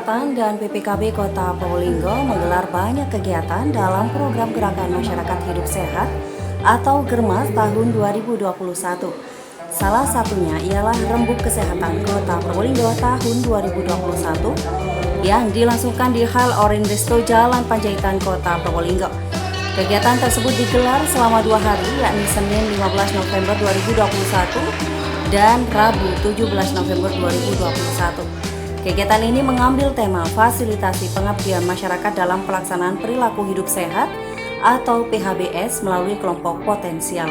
Kesehatan dan PPKB Kota Probolinggo menggelar banyak kegiatan dalam program Gerakan Masyarakat Hidup Sehat atau GERMAS tahun 2021. Salah satunya ialah Rembuk Kesehatan Kota Probolinggo tahun 2021 yang dilangsungkan di Hal Orin Resto Jalan Panjaitan Kota Probolinggo. Kegiatan tersebut digelar selama 2 hari, yakni Senin 15 November 2021 dan Rabu 17 November 2021. Kegiatan ini mengambil tema fasilitasi pengabdian masyarakat dalam pelaksanaan perilaku hidup sehat atau PHBS melalui kelompok potensial.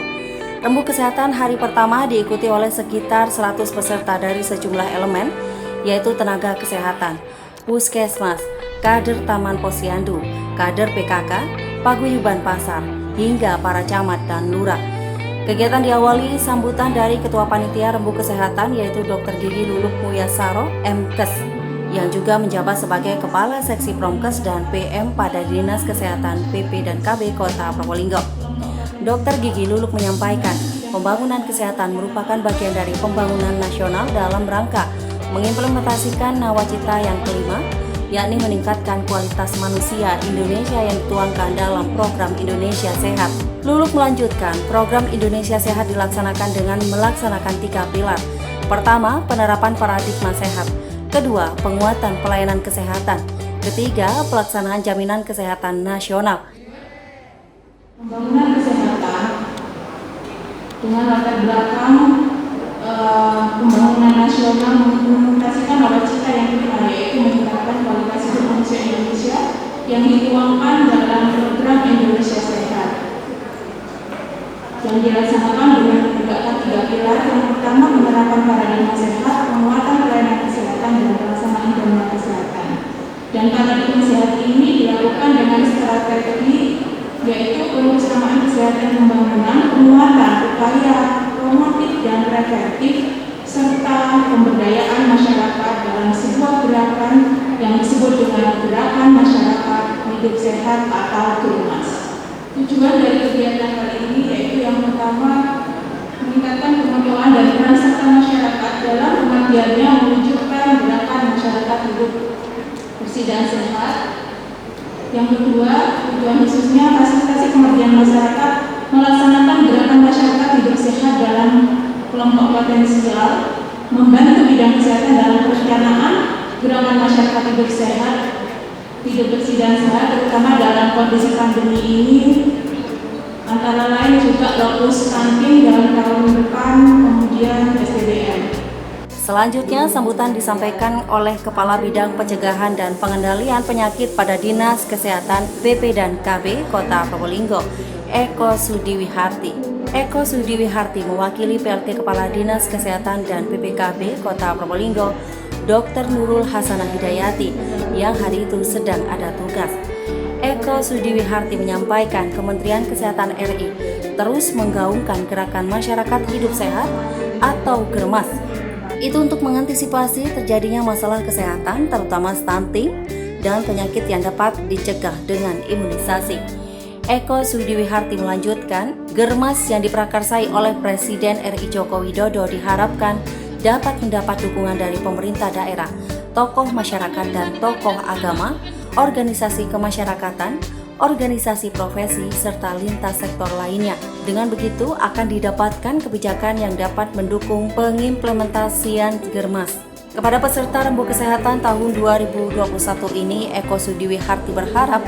Rembuk Kesehatan hari pertama diikuti oleh sekitar 100 peserta dari sejumlah elemen, yaitu tenaga kesehatan, puskesmas, kader Taman Posyandu, kader PKK, paguyuban pasar, hingga para camat dan lurah. Kegiatan diawali sambutan dari Ketua Panitia Rembuk Kesehatan yaitu Dr. Gigi Luluk Muyasaro, MKes, yang juga menjabat sebagai Kepala Seksi Promkes dan PM pada Dinas Kesehatan PP dan KB Kota Probolinggo. Dr. Gigi Luluk menyampaikan, pembangunan kesehatan merupakan bagian dari pembangunan nasional dalam rangka mengimplementasikan nawacita yang kelima, yakni meningkatkan kualitas manusia Indonesia yang dituangkan dalam program Indonesia Sehat. Luluk melanjutkan, program Indonesia Sehat dilaksanakan dengan melaksanakan 3 pilar. Pertama, penerapan paradigma sehat. Kedua, penguatan pelayanan kesehatan. Ketiga, pelaksanaan jaminan kesehatan nasional. Pembangunan kesehatan dengan latar belakang pembangunan nasional mengimplementasikan nawacita yang kelima, yaitu meningkatkan kualitas hidup manusia Indonesia yang dituangkan dalam program Indonesia Sehat yang dilaksanakan dengan menegakkan 3 pilar. Yang pertama, penerapan paradigma sehat, penguatan pelayanan kesehatan, dan pelaksanaan jaminan kesehatan. Dan paradigma sehat ini dilakukan dengan strategi yaitu perencanaan kesehatan pembangunan, penguatan upaya promotif dan preventif, serta pemberdayaan masyarakat dalam sebuah gerakan yang disebut dengan Gerakan Masyarakat Hidup Sehat atau GERMAS. Tujuan dari kegiatan kali ini yaitu yang pertama, meningkatkan pengetahuan dan peran serta masyarakat dalam pengabdiannya mewujudkan gerakan masyarakat hidup bersih dan sehat. Yang kedua, tujuan khususnya fasilitasi pengabdian masyarakat melaksanakan gerakan masyarakat hidup sehat dalam kelompok potensial, membantu bidang kesehatan dalam perencanaan gerakan masyarakat hidup sehat, hidup bersih dan sehat, terutama dalam kondisi pandemi ini, antara lain juga lokus stunting dalam tahun depan, kemudian SDDN. Selanjutnya, sambutan disampaikan oleh Kepala Bidang Pencegahan dan Pengendalian Penyakit pada Dinas Kesehatan PP dan KB Kota Probolinggo, Eko Sudiwiharti. Eko Sudiwiharti mewakili PLT Kepala Dinas Kesehatan dan PPKB Kota Probolinggo, Dr. Nurul Hasanah Hidayati, yang hari itu sedang ada tugas. Eko Sudiwiharti menyampaikan Kementerian Kesehatan RI terus menggaungkan gerakan masyarakat hidup sehat atau GERMAS. Itu untuk mengantisipasi terjadinya masalah kesehatan terutama stunting dan penyakit yang dapat dicegah dengan imunisasi. Eko Sudiwiharti melanjutkan, GERMAS yang diprakarsai oleh Presiden RI Joko Widodo diharapkan dapat mendapat dukungan dari pemerintah daerah, tokoh masyarakat dan tokoh agama, organisasi kemasyarakatan, organisasi profesi, serta lintas sektor lainnya. Dengan begitu akan didapatkan kebijakan yang dapat mendukung pengimplementasian GERMAS. Kepada peserta Rembuk Kesehatan tahun 2021 ini, Eko Sudiwiharti berharap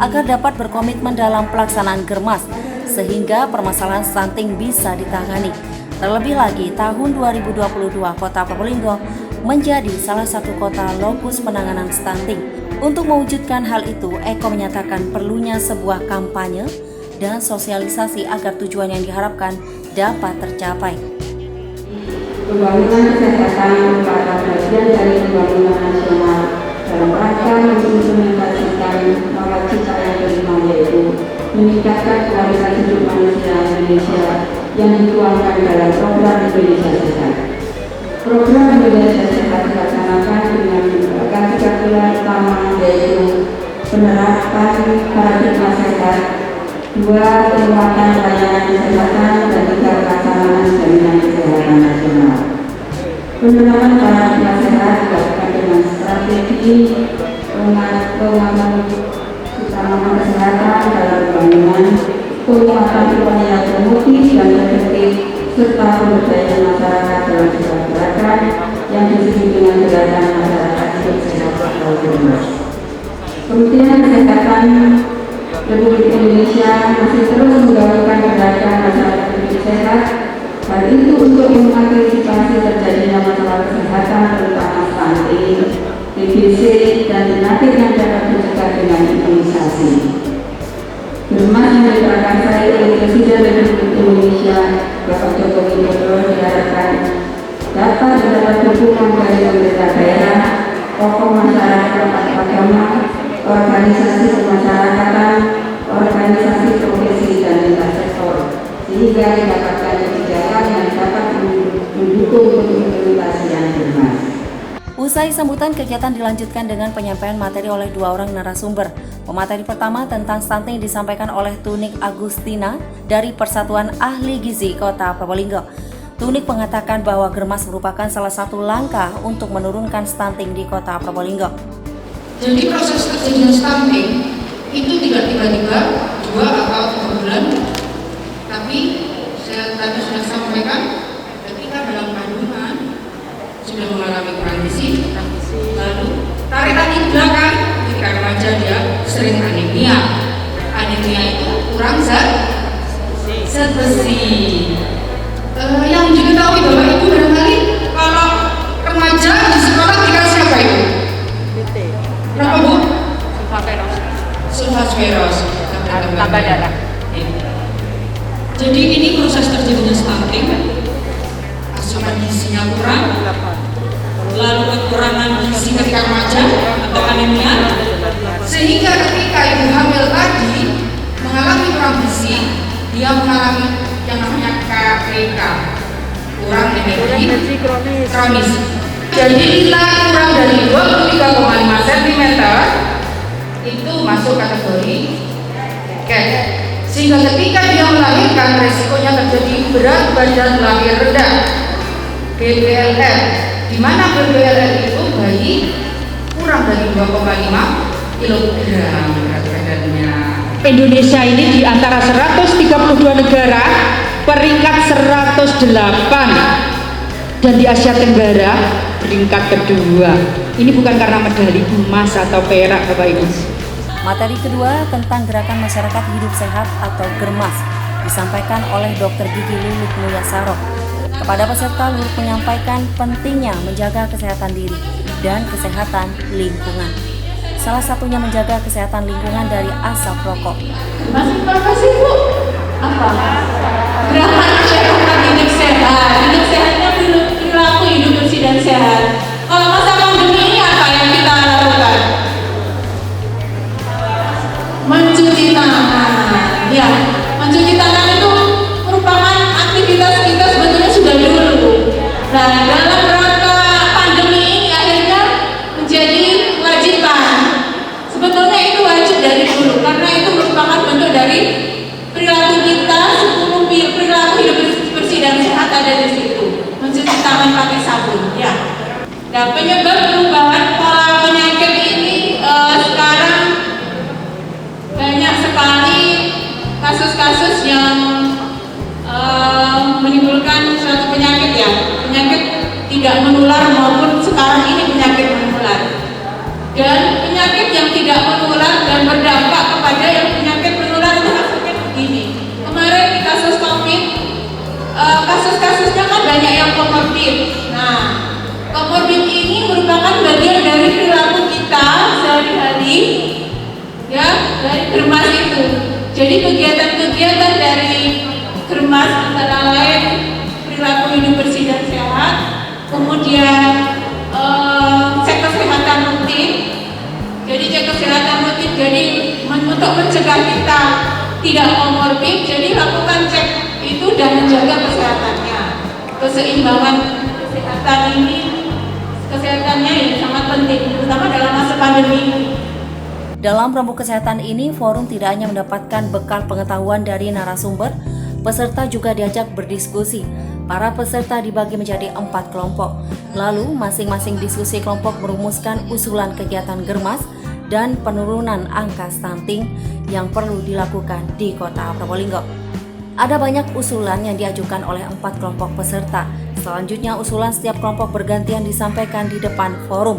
agar dapat berkomitmen dalam pelaksanaan GERMAS sehingga permasalahan stunting bisa ditangani. Terlebih lagi, tahun 2022 Kota Probolinggo menjadi salah satu kota lokus penanganan stunting. Untuk mewujudkan hal itu, Eko menyatakan perlunya sebuah kampanye dan sosialisasi agar tujuan yang diharapkan dapat tercapai. Pembangunan kesehatan merupakan bagian dari pembangunan nasional dalam rangka mengimplementasikan nawacita yang kelima, yaitu meningkatkan kualitas hidup manusia Indonesia yang dituangkan dalam program Indonesia Sehat. Program Indonesia Sehat dilaksanakan dengan menerapkan 3 pilar utama, yaitu penerapan paradigma sehat, 2 penguatan pelayanan kesehatan, dan 3 pelaksanaan jaminan kesehatan nasional. Penerapan paradigma sehat dilakukan dengan strategi pengembangan utama kesehatan dalam pembangunan, penguatan upaya promosi dan efektif, serta pemberdayaan masyarakat dalam segala gerakan yang disebut dengan gerakan masyarakat hidup sehat atau GERMAS. Kementerian Kesehatan Republik Indonesia masih terus menggaungkan gerakan masyarakat hidup sehat. Hal itu untuk mengantisipasi terjadinya masalah kesehatan terutama stunting, TBC, dan penyakit yang dapat dicegah dengan imunisasi. GERMAS yang diprakarsai oleh Presiden Republik Indonesia Bapak Joko Widodo diharapkan dapat mendapat dukungan dari pemerintah daerah, tokoh masyarakat agama, organisasi kemasyarakatan, organisasi profesi dan lintas sektor, sehingga didapatkan kebijakan yang dapat mendukung implementasian GERMAS. Usai sambutan, kegiatan dilanjutkan dengan penyampaian materi oleh 2 orang narasumber. Pemateri pertama tentang stunting disampaikan oleh Tunik Agustina dari Persatuan Ahli Gizi Kota Probolinggo. Tunik mengatakan bahwa GERMAS merupakan salah satu langkah untuk menurunkan stunting di Kota Probolinggo. Jadi proses terjadinya stunting itu tidak tiba-tiba 2 atau 3 bulan, tapi saya tadi sudah sampaikan ketika dalam kandungan sudah mengalami kurang gizi, lalu tarik lagi ke belakang ketika remaja dia sering anemia. Anemia itu kurang zat besi. Yang diketahui Bapak Ibu barangkali kalau remaja di sekolah dikasih apa itu? Berapa Bu? Sulfateros. Tambah darah. Jadi ini proses terjadinya stunting. Asupan gizinya kurang, lalu kekurangan gizi ketika remaja atau anemia, sehingga ketika ibu hamil tadi mengalami kurang gizi, dia mengalami yang namanya KPK, kurang energi kronis. Jadi bila kurang dari 23,5 cm itu masuk kategori CAD. Sehingga ketika dia melahirkan resikonya terjadi berat badan lahir rendah, BBLR, di mana BBLR itu bayi kurang dari 2,5 kg berat badannya. Indonesia ini di antara 132 negara peringkat 108 dan di Asia Tenggara peringkat kedua. Ini bukan karena medali emas atau perak, Bapak Ibu. Materi kedua tentang Gerakan Masyarakat Hidup Sehat atau GERMAS disampaikan oleh Dr. Gigi Luluk Mulyasaro. Kepada peserta, Luluk menyampaikan pentingnya menjaga kesehatan diri dan kesehatan lingkungan. Salah satunya menjaga kesehatan lingkungan dari asap rokok. Masih informasi Bu? Apa? Gerakan masyarakat hidup sehat. Hidup sehatnya perilaku hidup bersih dan sehat. Kalau masa pandemi ini apa yang kita lakukan? Mencuci tangan. Ya, mencuci tangan itu merupakan aktivitas kita sebetulnya sudah dulu. Nah, dalam rangka pandemi ini akhirnya menjadi kewajiban. Sebetulnya itu wajib dari dulu karena itu merupakan bentuk dari perilaku kita, 10 perilaku hidup bersih dan sehat ada di situ. Mencuci tangan pakai sabun, ya. Nah, penyebab perubahan pola penyakit ini sekarang banyak sekali kasus-kasus yang menimbulkan suatu penyakit, ya, penyakit tidak menular maupun sekarang ini penyakit menular. Dan penyakit yang tidak menular dan berdampak kepada yang penyakit menular itu hasilnya begini. Kemarin di kasus COVID, kasus-kasusnya kan banyak yang komorbid. Nah, komorbid ini merupakan bagian dari perilaku kita sehari-hari, ya, dari GERMAS itu. Jadi kegiatan-kegiatan dari GERMAS antara lain perilaku hidup bersih dan sehat, kemudian cek kesehatan rutin. Jadi cek kesehatan rutin, jadi untuk mencegah kita tidak komorbid, jadi lakukan cek itu dan menjaga kesehatannya. Keseimbangan kesehatan ini, kesehatannya yang sangat penting, terutama dalam masa pandemi ini. Dalam rembuk kesehatan ini, forum tidak hanya mendapatkan bekal pengetahuan dari narasumber, peserta juga diajak berdiskusi Para peserta dibagi menjadi 4 kelompok. Lalu masing-masing diskusi kelompok merumuskan usulan kegiatan germas dan penurunan angka stunting yang perlu dilakukan di Kota Probolinggo. Ada banyak usulan yang diajukan oleh 4 kelompok peserta. Selanjutnya usulan setiap kelompok bergantian disampaikan di depan forum.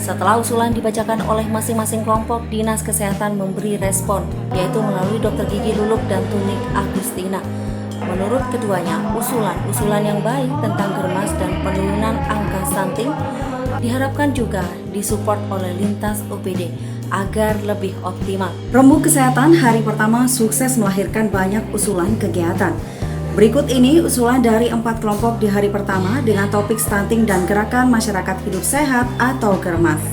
Setelah usulan dibacakan oleh masing-masing kelompok, Dinas Kesehatan memberi respon, yaitu melalui Dr. Gigi Luluk dan Tunik Agustina. Menurut keduanya, usulan yang baik tentang germas dan penurunan angka stunting diharapkan juga disupport oleh lintas OPD agar lebih optimal. Rembuk Kesehatan hari pertama sukses melahirkan banyak usulan kegiatan. Berikut ini usulan dari 4 kelompok di hari pertama dengan topik stunting dan gerakan masyarakat hidup sehat atau germas.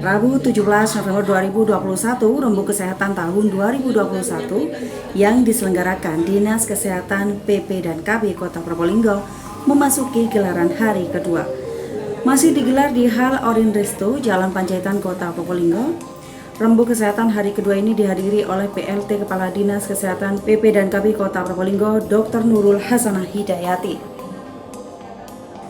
Rabu 17 November 2021, Rembuk Kesehatan tahun 2021 yang diselenggarakan Dinas Kesehatan PP dan KB Kota Probolinggo memasuki gelaran hari kedua. Masih digelar di Hal Orin Resto, Jalan Panjaitan, Kota Probolinggo. Rembuk Kesehatan hari kedua ini dihadiri oleh PLT Kepala Dinas Kesehatan PP dan KB Kota Probolinggo, Dr. Nurul Hasanah Hidayati.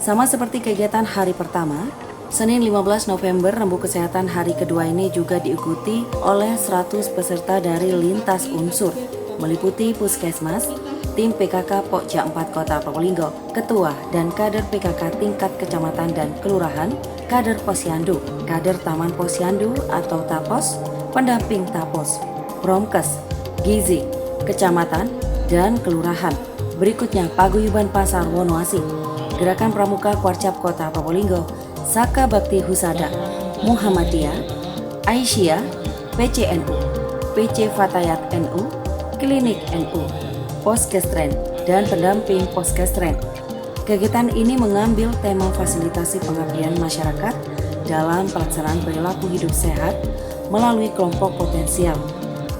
Sama seperti kegiatan hari pertama, Senin 15 November, Rembuk Kesehatan hari kedua ini juga diikuti oleh 100 peserta dari lintas unsur, meliputi Puskesmas, tim PKK Pokja 4 Kota Probolinggo, ketua dan kader PKK tingkat kecamatan dan kelurahan, kader Posyandu, kader Taman Posyandu atau Tapos, pendamping Tapos, Promkes, Gizi, kecamatan, dan kelurahan. Berikutnya Paguyuban Pasar Wonoasi, Gerakan Pramuka Kwarcap Kota Probolinggo, Saka Bakti Husada, Muhammadiyah, Aisyah, PCNU, PC Fatayat NU, Klinik NU, Poskestren, dan pendamping Poskestren. Kegiatan ini mengambil tema fasilitasi pengabdian masyarakat dalam pelaksanaan perilaku hidup sehat melalui kelompok potensial.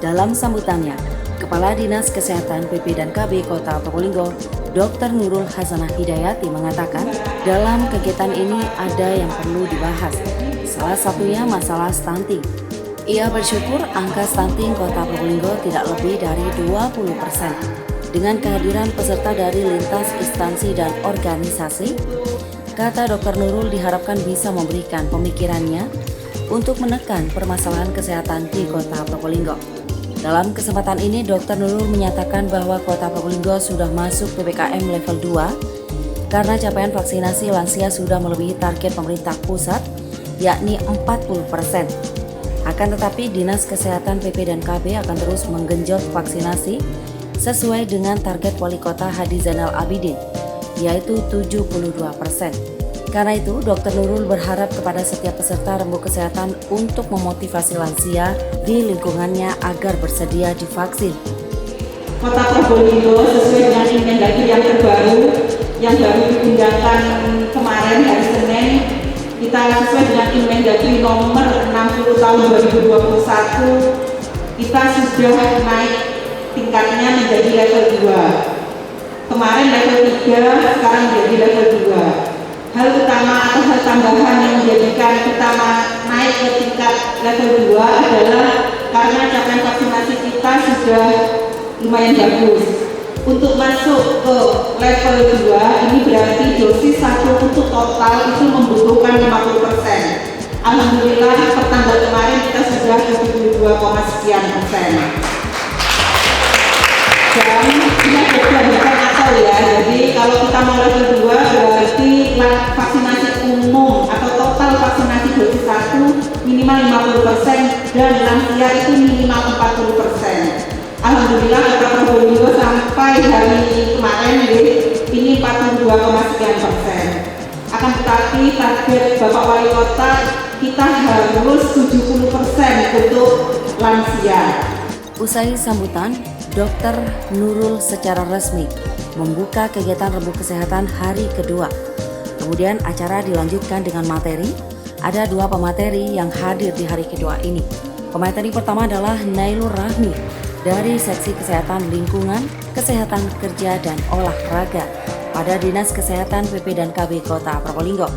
Dalam sambutannya, Kepala Dinas Kesehatan PP dan KB Kota Probolinggo, Dr. Nurul Hasanah Hidayati mengatakan, dalam kegiatan ini ada yang perlu dibahas. Salah satunya masalah stunting. Ia bersyukur angka stunting Kota Probolinggo tidak lebih dari 20%. Dengan kehadiran peserta dari lintas instansi dan organisasi, kata Dr. Nurul diharapkan bisa memberikan pemikirannya untuk menekan permasalahan kesehatan di Kota Probolinggo. Dalam kesempatan ini, Dr. Nurul menyatakan bahwa Kota Probolinggo sudah masuk PPKM level 2 karena capaian vaksinasi lansia sudah melebihi target pemerintah pusat, yakni 40%. Akan tetapi, Dinas Kesehatan PP dan KB akan terus menggenjot vaksinasi sesuai dengan target Wali Kota Hadi Zainal Abidin, yaitu 72%. Karena itu, Dr. Nurul berharap kepada setiap peserta rembuk kesehatan untuk memotivasi lansia di lingkungannya agar bersedia divaksin. Kota Probolinggo sesuai dengan Inmendagri yang terbaru yang baru diundangkan kemarin hari Senin, kita sesuai dengan Inmendagri nomor 60 tahun 2021, kita sudah naik tingkatnya menjadi level 2. Kemarin level 3, sekarang menjadi level 2. Hal utama atau hal tambahan yang menjadikan kita naik ke tingkat level 2 adalah karena capaian vaksinasi kita sudah lumayan bagus. Untuk masuk ke level 2 ini berarti dosis 1 untuk total itu membutuhkan 50%. Alhamdulillah per tanggal kemarin kita sudah 72,sekian%. Dan ini bukan asal ya, jadi kalau kita mau level 2 berarti vaksinasi umum atau total vaksinasi dosis 1 minimal 50% dan lansia itu minimal 40%. Alhamdulillah Kota Probolinggo sampai hari kemarin ini 42,sekian%. Akan tetapi target Bapak Wali Kota kita harus 70% untuk lansia. Usai sambutan, Dr. Nurul secara resmi membuka kegiatan rembuk kesehatan hari kedua. Kemudian acara dilanjutkan dengan materi. Ada 2 pemateri yang hadir di hari kedua ini. Pemateri pertama adalah Nailur Rahmi dari Seksi Kesehatan Lingkungan, Kesehatan Kerja dan Olahraga pada Dinas Kesehatan PP dan KB Kota Probolinggo.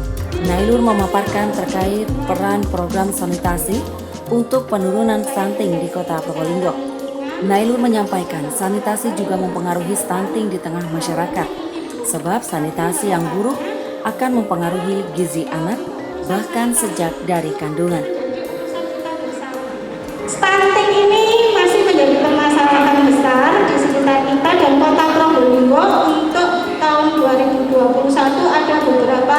Nailur memaparkan terkait peran program sanitasi untuk penurunan stunting di Kota Probolinggo. Nailur menyampaikan sanitasi juga mempengaruhi stunting di tengah masyarakat, sebab sanitasi yang buruk akan mempengaruhi gizi anak bahkan sejak dari kandungan. Stunting ini masih menjadi permasalahan besar di sekitar kita dan Kota Probolinggo. Untuk tahun 2021 ada beberapa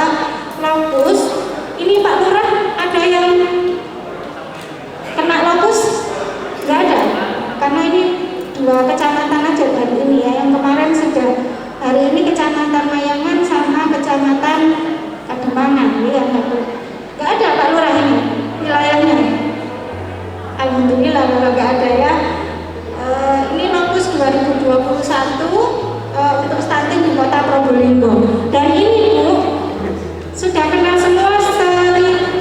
lokus. Ini Pak Lurah, ada yang kena lokus? Nggak ada, karena ini 2 kecamatan aja baru ini ya. Yang kemarin sudah hari ini Kecamatan Mayangan sama Kecamatan Kademangan ya. Nggak ada Pak Lurah ini wilayahnya. Alhamdulillah kalau nggak ada ya. Ini lokus 2021 untuk stunting di Kota Probolinggo. Dan ini Bu sudah kenal semua 1000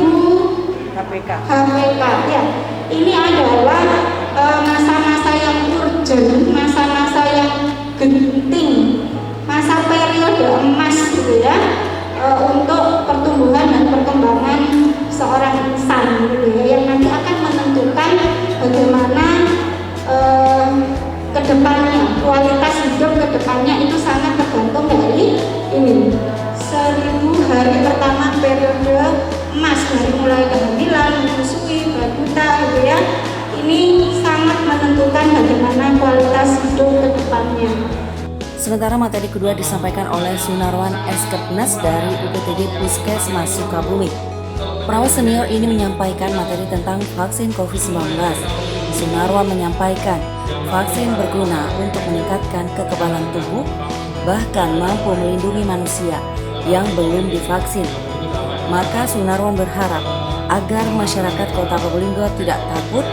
HPK ya. Ini adalah masa-masa yang urgent, masa-masa yang genting, masa periode emas gitu ya, untuk pertumbuhan dan perkembangan seorang insan gitu ya, yang nanti akan menentukan bagaimana kedepannya, kualitas hidup kedepannya itu sangat tergantung dari ini 1000 hari pertama periode emas, dari mulai kehamilan, menyusui, balita gitu ya. Ini sangat menentukan bagaimana kualitas hidup kedepannya. Sementara materi kedua disampaikan oleh Sunarwan Eskepnas dari UPTD Puskesmas Sukabumi. Perawat senior ini menyampaikan materi tentang vaksin COVID-19. Sunarwan menyampaikan vaksin berguna untuk meningkatkan kekebalan tubuh, bahkan mampu melindungi manusia yang belum divaksin. Maka Sunarwan berharap agar masyarakat Kota Probolinggo tidak takut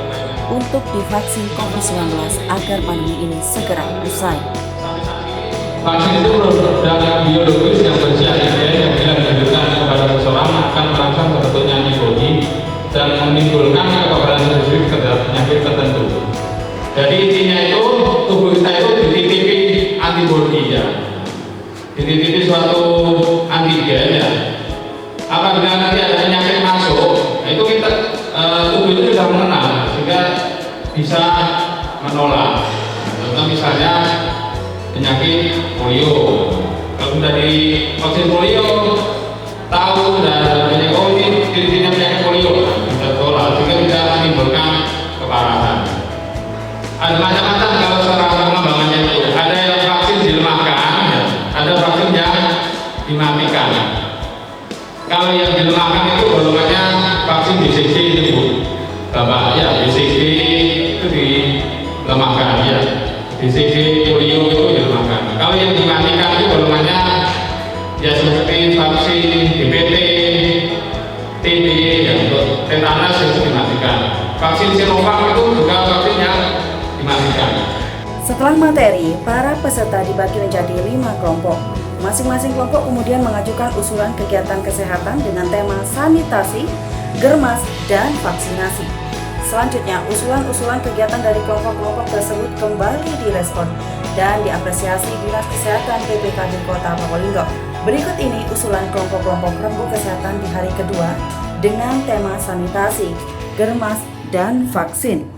untuk divaksin COVID-19 agar pandemi ini segera usai. Vaksin itu produk biologis yang bersianida yang bila diberikan kepada seseorang akan merangsang terbentuknya antibodi dan menimbulkan kekebalan spesifik terhadap penyakit tertentu. Jadi intinya itu tubuh kita itu dititipi antibodi ya, dititipi suatu antigen ya. Apabila nanti ada penyakit masuk, itu kita tubuh itu sudah mengenal. bisa menolak. Contoh misalnya penyakit polio. Kalau sudah divaksin polio, tahu dan penyakit ini ciri-cirinya penyakit polio, bisa tolak sehingga tidak menimbulkan keparahan. Ada macam-macam kalau secara pengembangannya itu. Ada yang vaksin dilemahkan, ya. Ada vaksin yang dimatikan. Kalau yang dilemahkan itu golongannya vaksin BCG itu, Bu. Bapak, ya BCG itu dilemahkan, ya. BCG polio itu dilemahkan. Kalau yang dimatikan itu golongannya ya seperti vaksin DPT, TB, ya, untuk tetanus itu dimatikan. Vaksin Sinovac itu juga vaksin yang dimatikan. Setelah materi, para peserta dibagi menjadi 5 kelompok. Masing-masing kelompok kemudian mengajukan usulan kegiatan kesehatan dengan tema sanitasi, germas, dan vaksinasi. Selanjutnya, usulan-usulan kegiatan dari kelompok-kelompok tersebut kembali direspon dan diapresiasi Dinas Kesehatan PPKB Kota Probolinggo. Berikut ini usulan kelompok-kelompok rembuk kesehatan di hari kedua dengan tema sanitasi, germas, dan vaksin.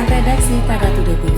Redaksi pada Today TV.